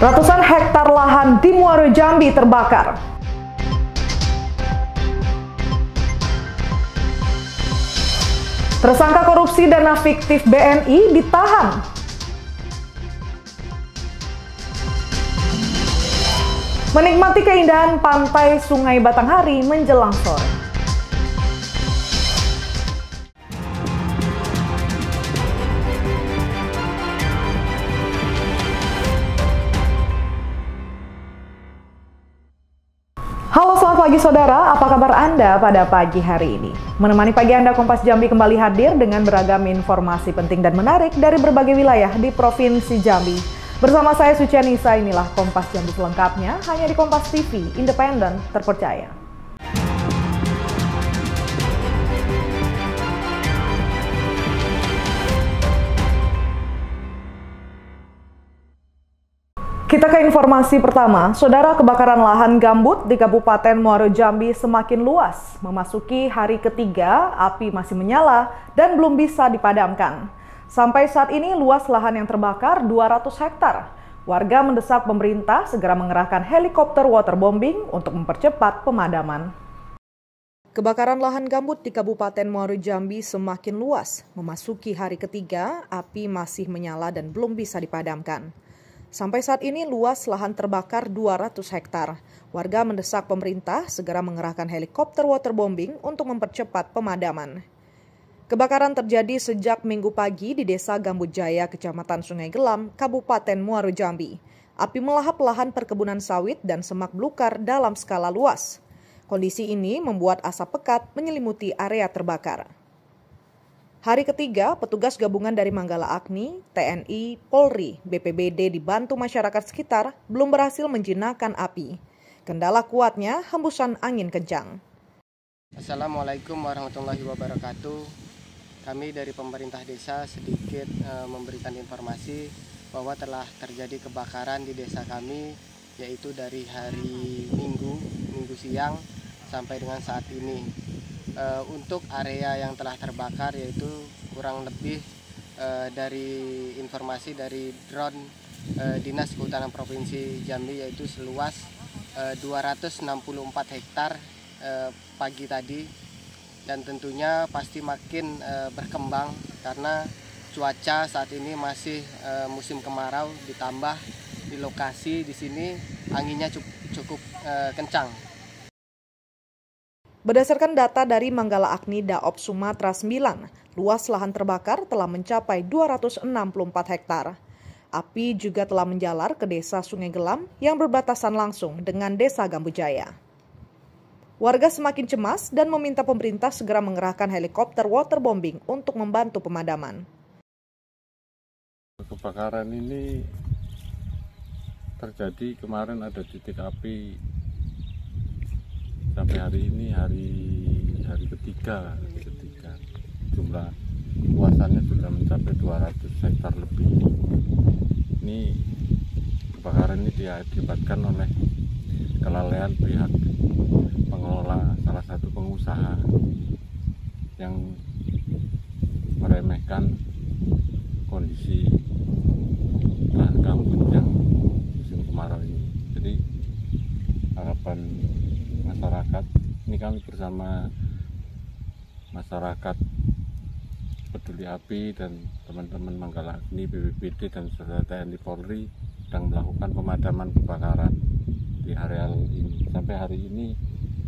Ratusan hektar lahan di Muaro Jambi terbakar. Tersangka korupsi dana fiktif BNI ditahan. Menikmati keindahan pantai Sungai Batanghari menjelang sore. Halo, selamat pagi saudara, apa kabar Anda pada pagi hari ini? Menemani pagi Anda, Kompas Jambi kembali hadir dengan beragam informasi penting dan menarik dari berbagai wilayah di Provinsi Jambi. Bersama saya Sucianisa, inilah Kompas Jambi selengkapnya, hanya di Kompas TV, independen, terpercaya. Kita ke informasi pertama, saudara. Kebakaran lahan gambut di Kabupaten Muaro Jambi semakin luas. Memasuki hari ketiga, api masih menyala dan belum bisa dipadamkan. Sampai saat ini luas lahan yang terbakar 200 hektar. Warga mendesak pemerintah segera mengerahkan helikopter waterbombing untuk mempercepat pemadaman. Kebakaran lahan gambut di Kabupaten Muaro Jambi semakin luas. Memasuki hari ketiga, api masih menyala dan belum bisa dipadamkan. Sampai saat ini luas lahan terbakar 200 hektar. Warga mendesak pemerintah segera mengerahkan helikopter waterbombing untuk mempercepat pemadaman. Kebakaran terjadi sejak Minggu pagi di Desa Gambut Jaya, Kecamatan Sungai Gelam, Kabupaten Muaro Jambi. Api melahap lahan perkebunan sawit dan semak belukar dalam skala luas. Kondisi ini membuat asap pekat menyelimuti area terbakar. Hari ketiga, petugas gabungan dari Manggala Agni, TNI, Polri, BPBD dibantu masyarakat sekitar belum berhasil menjinakkan api. Kendala kuatnya hembusan angin kencang. Assalamualaikum warahmatullahi wabarakatuh. Kami dari pemerintah desa sedikit memberikan informasi bahwa telah terjadi kebakaran di desa kami, yaitu dari hari Minggu siang sampai dengan saat ini. Untuk area yang telah terbakar yaitu kurang lebih dari informasi dari drone Dinas Kehutanan Provinsi Jambi, yaitu seluas 264 hektar pagi tadi, dan tentunya pasti makin berkembang karena cuaca saat ini masih musim kemarau, ditambah di lokasi di sini anginnya cukup kencang. Berdasarkan data dari Manggala Agni Daop Sumatera 9, luas lahan terbakar telah mencapai 264 hektar. Api juga telah menjalar ke Desa Sungai Gelam yang berbatasan langsung dengan Desa Gambut Jaya. Warga semakin cemas dan meminta pemerintah segera mengerahkan helikopter waterbombing untuk membantu pemadaman. Kebakaran ini terjadi kemarin, ada titik api. Sampai hari ini hari ketiga jumlah luasannya sudah mencapai 200 hektar lebih. Ini kebakaran ini diakibatkan oleh kelalaian pihak pengelola salah satu pengusaha yang meremehkan kondisi lahan gambut yang musim kemarau ini. Jadi harapan masyarakat, ini kami bersama masyarakat peduli api dan teman-teman Manggala Agni, BPBD dan saudara TNI Polri sedang melakukan pemadaman kebakaran di areal ini. Sampai hari ini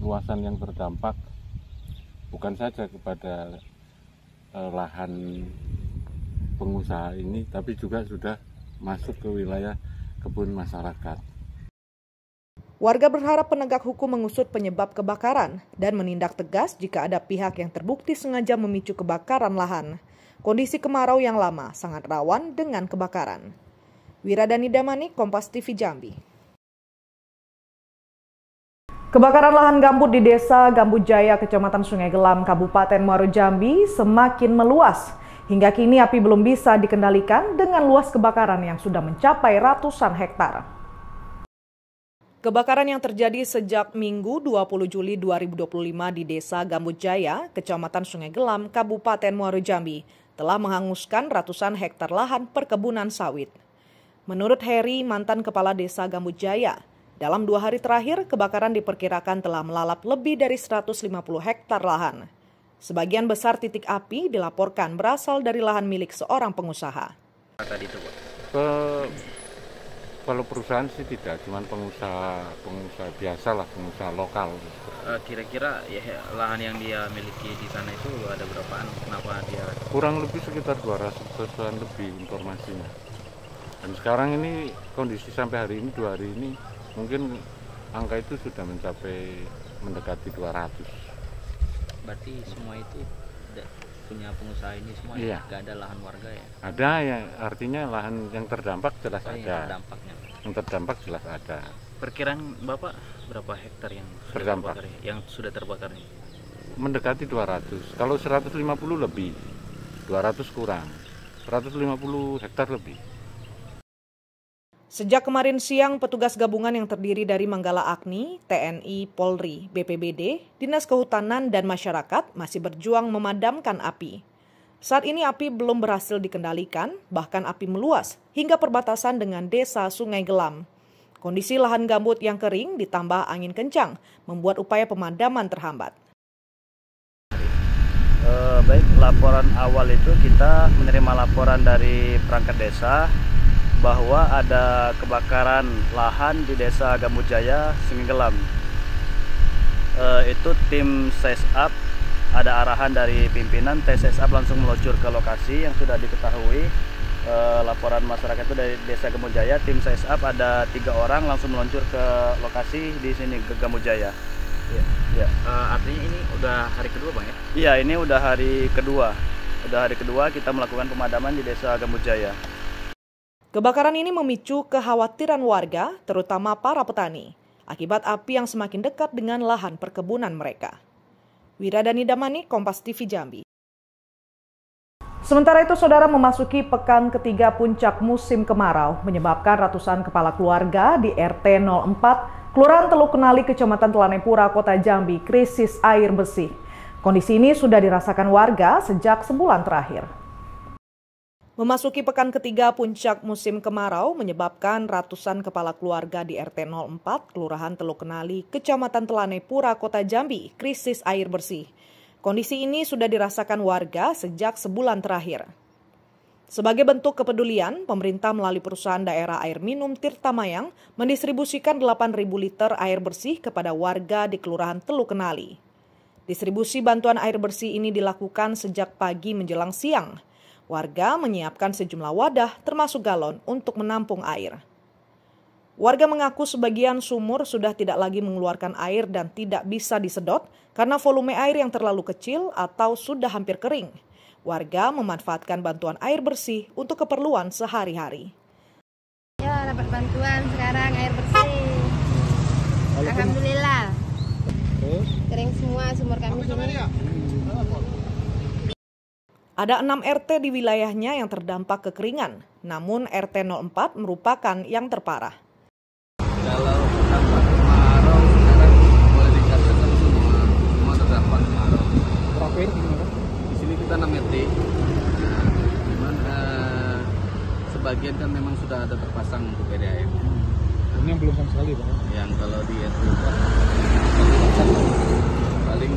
luasan yang terdampak bukan saja kepada lahan pengusaha ini, tapi juga sudah masuk ke wilayah kebun masyarakat. Warga berharap penegak hukum mengusut penyebab kebakaran dan menindak tegas jika ada pihak yang terbukti sengaja memicu kebakaran lahan. Kondisi kemarau yang lama sangat rawan dengan kebakaran. Wiradani Damani, Kompas TV Jambi. Kebakaran lahan gambut di Desa Gambut Jaya, Kecamatan Sungai Gelam, Kabupaten Muaro Jambi semakin meluas. Hingga kini api belum bisa dikendalikan dengan luas kebakaran yang sudah mencapai ratusan hektar. Kebakaran yang terjadi sejak Minggu 20 Juli 2025 di Desa Gambut Jaya, Kecamatan Sungai Gelam, Kabupaten Muaro Jambi, telah menghanguskan ratusan hektar lahan perkebunan sawit. Menurut Heri, mantan Kepala Desa Gambut Jaya, dalam 2 hari terakhir kebakaran diperkirakan telah melalap lebih dari 150 hektar lahan. Sebagian besar titik api dilaporkan berasal dari lahan milik seorang pengusaha. Tadi itu, Pak. Kalau perusahaan sih tidak, cuman pengusaha biasa lah, pengusaha lokal. Kira-kira ya lahan yang dia miliki di sana itu ada berapaan? Kenapa dia? Kurang lebih sekitar 200-an lebih informasinya. Dan sekarang ini kondisi sampai hari ini, 2 hari ini, mungkin angka itu sudah mendekati 200. Berarti semua itu punya pengusaha ini semua, iya. Nggak ada lahan warga ya? Ada ya, artinya lahan yang terdampak jelas ada. Yang terdampak jelas ada. Perkiraan Bapak berapa hektar yang terdampak? Sudah terbakar nih? Mendekati 200. Kalau 150 lebih, 200 kurang. 150 hektar lebih. Sejak kemarin siang, petugas gabungan yang terdiri dari Manggala Agni, TNI, Polri, BPBD, Dinas Kehutanan, dan masyarakat masih berjuang memadamkan api. Saat ini api belum berhasil dikendalikan, bahkan api meluas hingga perbatasan dengan desa Sungai Gelam. Kondisi lahan gambut yang kering ditambah angin kencang membuat upaya pemadaman terhambat. Baik, laporan awal itu kita menerima laporan dari perangkat desa bahwa ada kebakaran lahan di desa Gambut Jaya, Sungai Gelam. Itu tim SESAP, ada arahan dari pimpinan, tim SESAP langsung meluncur ke lokasi yang sudah diketahui. Laporan masyarakat itu dari desa Gambut Jaya, tim SESAP ada 3 orang langsung meluncur ke lokasi di sini ke Gambut Jaya. Ya. Artinya ini udah hari kedua, Bang ya? Iya, ini udah hari kedua. Udah hari kedua kita melakukan pemadaman di desa Gambut Jaya. Kebakaran ini memicu kekhawatiran warga, terutama para petani, akibat api yang semakin dekat dengan lahan perkebunan mereka. Wiradani Damani, Kompas TV Jambi. Sementara itu, saudara, memasuki pekan ketiga puncak musim kemarau menyebabkan ratusan kepala keluarga di RT 04, Kelurahan Teluk Kenali, Kecamatan Telanepura, Kota Jambi, krisis air bersih. Kondisi ini sudah dirasakan warga sejak sebulan terakhir. Memasuki pekan ketiga puncak musim kemarau menyebabkan ratusan kepala keluarga di RT 04, Kelurahan Teluk Kenali, Kecamatan Telanepura, Kota Jambi, krisis air bersih. Kondisi ini sudah dirasakan warga sejak sebulan terakhir. Sebagai bentuk kepedulian, pemerintah melalui perusahaan daerah air minum Tirtamayang mendistribusikan 8.000 liter air bersih kepada warga di Kelurahan Teluk Kenali. Distribusi bantuan air bersih ini dilakukan sejak pagi menjelang siang. Warga menyiapkan sejumlah wadah termasuk galon untuk menampung air. Warga mengaku sebagian sumur sudah tidak lagi mengeluarkan air dan tidak bisa disedot karena volume air yang terlalu kecil atau sudah hampir kering. Warga memanfaatkan bantuan air bersih untuk keperluan sehari-hari. Ya, dapat bantuan sekarang air bersih. Alhamdulillah. Kering semua sumur kami sini. Ada 6 RT di wilayahnya yang terdampak kekeringan, namun RT 04 merupakan yang terparah. Kalau terdampak kemarau sekarang boleh dikatakan semua terdampak kemarau. Berapa RT gimana? Di sini kita 6 RT. Cuman sebagian kan memang sudah ada terpasang untuk PDAM. Ini yang belum sama sekali, Pak. Yang kalau di RT 4 paling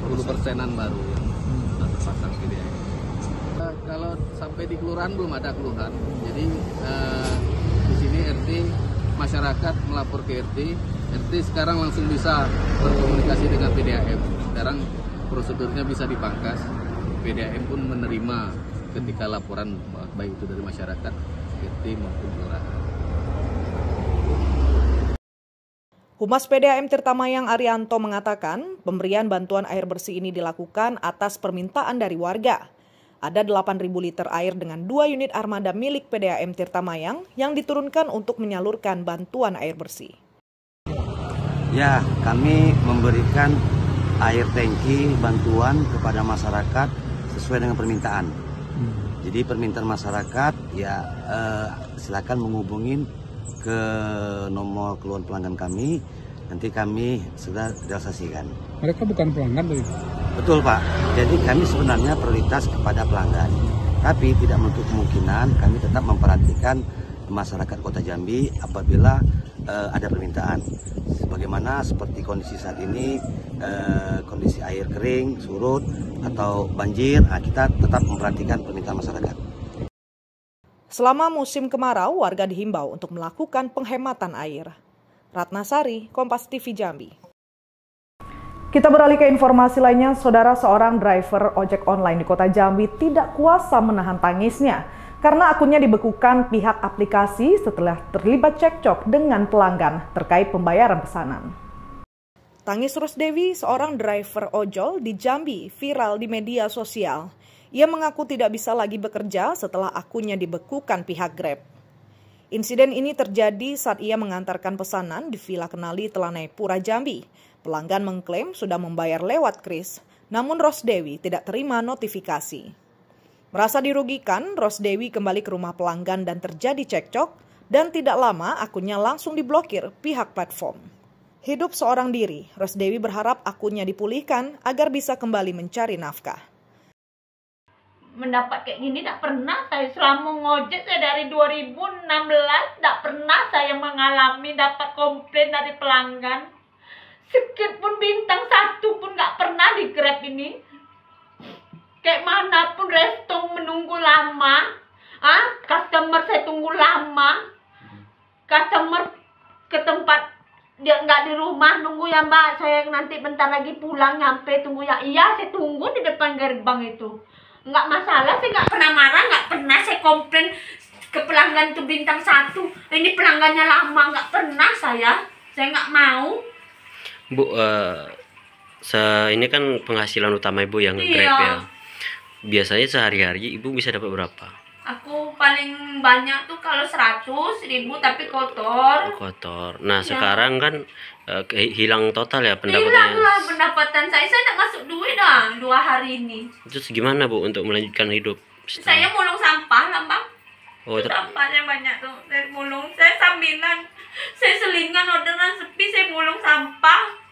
10%-an baru yang sudah terpasang PDAM. Kalau sampai di kelurahan belum ada keluhan. Jadi di sini RT masyarakat melapor ke RT sekarang langsung bisa berkomunikasi dengan PDAM. Sekarang prosedurnya bisa dipangkas. PDAM pun menerima ketika laporan baik itu dari masyarakat, RT maupun kelurahan. Humas PDAM Tirtamayang Arianto mengatakan pemberian bantuan air bersih ini dilakukan atas permintaan dari warga. Ada 8.000 liter air dengan 2 unit armada milik PDAM Tirtamayang yang diturunkan untuk menyalurkan bantuan air bersih. Ya, kami memberikan air tangki bantuan kepada masyarakat sesuai dengan permintaan. Jadi permintaan masyarakat ya silakan menghubungin ke nomor keluhan pelanggan kami. Nanti kami sudah realisasikan. Mereka bukan pelanggan dari. Betul, Pak. Jadi kami sebenarnya prioritas kepada pelanggan. Tapi tidak menutup kemungkinan kami tetap memperhatikan masyarakat Kota Jambi apabila ada permintaan. Sebagaimana seperti kondisi saat ini, kondisi air kering, surut, atau banjir, kita tetap memperhatikan permintaan masyarakat. Selama musim kemarau, warga dihimbau untuk melakukan penghematan air. Ratna Sari, Kompas TV Jambi. Kita beralih ke informasi lainnya, saudara, seorang driver ojek online di Kota Jambi tidak kuasa menahan tangisnya karena akunnya dibekukan pihak aplikasi setelah terlibat cekcok dengan pelanggan terkait pembayaran pesanan. Tangis Rosdewi, seorang driver ojol di Jambi, viral di media sosial. Ia mengaku tidak bisa lagi bekerja setelah akunnya dibekukan pihak Grab. Insiden ini terjadi saat ia mengantarkan pesanan di Villa Kenali Telanai Pura Jambi. Pelanggan mengklaim sudah membayar lewat kris, namun Rosdewi tidak terima notifikasi. Merasa dirugikan, Rosdewi kembali ke rumah pelanggan dan terjadi cekcok, dan tidak lama akunnya langsung diblokir pihak platform. Hidup seorang diri, Rosdewi berharap akunnya dipulihkan agar bisa kembali mencari nafkah. Mendapat kayak gini tak pernah saya selama ngojek saya dari 2016 tak pernah saya mengalami dapat komplain dari pelanggan. Sedikit pun bintang 1 pun nggak pernah di Grab ini. Kayak manapun resto menunggu lama, customer saya tunggu lama, customer ke tempat dia nggak di rumah nunggu ya mbak, saya nanti bentar lagi pulang nyampe tunggu ya, iya saya tunggu di depan gerbang itu. Nggak masalah, saya nggak pernah marah, nggak pernah saya komplain ke pelanggan itu bintang 1. Ini pelanggannya lama, nggak pernah saya nggak mau. Bu, ini kan penghasilan utama ibu yang Grab ya. Biasanya sehari-hari ibu bisa dapat berapa? Aku paling banyak tuh kalau 100.000 tapi kotor. Kotor. Nah sekarang kan hilang total ya pendapatannya. Hilang lah pendapatan saya tak masuk duit dah 2 hari ini. Terus gimana bu untuk melanjutkan hidup? Saya mulung sampah lah bang. Sampahnya banyak tuh, saya mulung, saya sambilan, saya selingan orderan sepi, saya mulung sampah.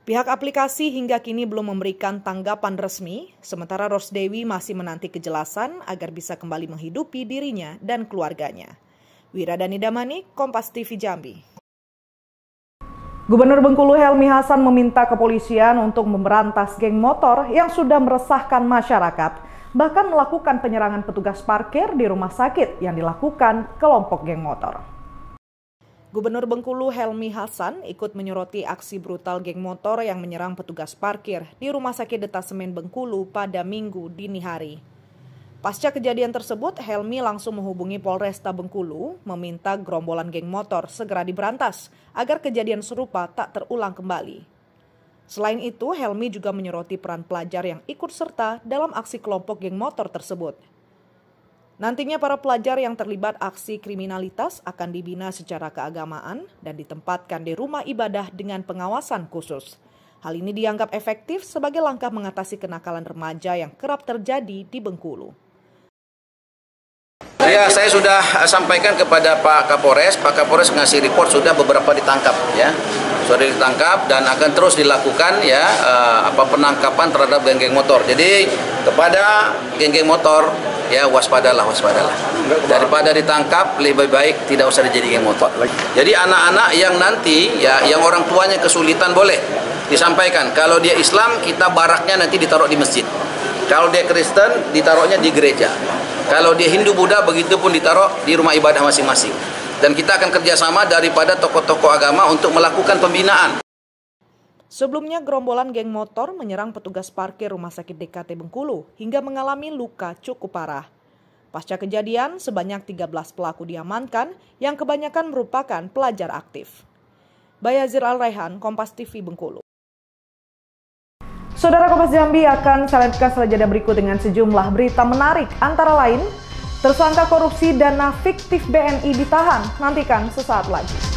Pihak aplikasi hingga kini belum memberikan tanggapan resmi, sementara Rosdewi masih menanti kejelasan agar bisa kembali menghidupi dirinya dan keluarganya. Wiradani Damani, Kompas TV Jambi. Gubernur Bengkulu Helmi Hasan meminta kepolisian untuk memberantas geng motor yang sudah meresahkan masyarakat, bahkan melakukan penyerangan petugas parkir di rumah sakit yang dilakukan kelompok geng motor. Gubernur Bengkulu Helmi Hasan ikut menyoroti aksi brutal geng motor yang menyerang petugas parkir di Rumah Sakit Detasemen Bengkulu pada Minggu dini hari. Pasca kejadian tersebut, Helmi langsung menghubungi Polresta Bengkulu meminta gerombolan geng motor segera diberantas agar kejadian serupa tak terulang kembali. Selain itu, Helmi juga menyoroti peran pelajar yang ikut serta dalam aksi kelompok geng motor tersebut. Nantinya para pelajar yang terlibat aksi kriminalitas akan dibina secara keagamaan dan ditempatkan di rumah ibadah dengan pengawasan khusus. Hal ini dianggap efektif sebagai langkah mengatasi kenakalan remaja yang kerap terjadi di Bengkulu. Ya, saya sudah sampaikan kepada Pak Kapolres. Pak Kapolres ngasih report sudah beberapa ditangkap ya. Sudah ditangkap dan akan terus dilakukan ya penangkapan terhadap geng-geng motor. Jadi kepada geng-geng motor ya waspadalah. Daripada ditangkap lebih baik tidak usah jadi geng motor. Jadi anak-anak yang nanti ya yang orang tuanya kesulitan boleh disampaikan. Kalau dia Islam kita baraknya nanti ditaruh di masjid. Kalau dia Kristen ditaruhnya di gereja. Kalau dia Hindu Buddha begitu pun ditaruh di rumah ibadah masing-masing. Dan kita akan kerjasama daripada tokoh-tokoh agama untuk melakukan pembinaan. Sebelumnya gerombolan geng motor menyerang petugas parkir Rumah Sakit DKT Bengkulu hingga mengalami luka cukup parah. Pasca kejadian, sebanyak 13 pelaku diamankan yang kebanyakan merupakan pelajar aktif. Bayazir Al-Raihan, Kompas TV Bengkulu. Saudara Kompas Jambi akan sajikan setelah jeda berikut dengan sejumlah berita menarik, antara lain tersangka korupsi dana fiktif BNI ditahan. Nantikan sesaat lagi.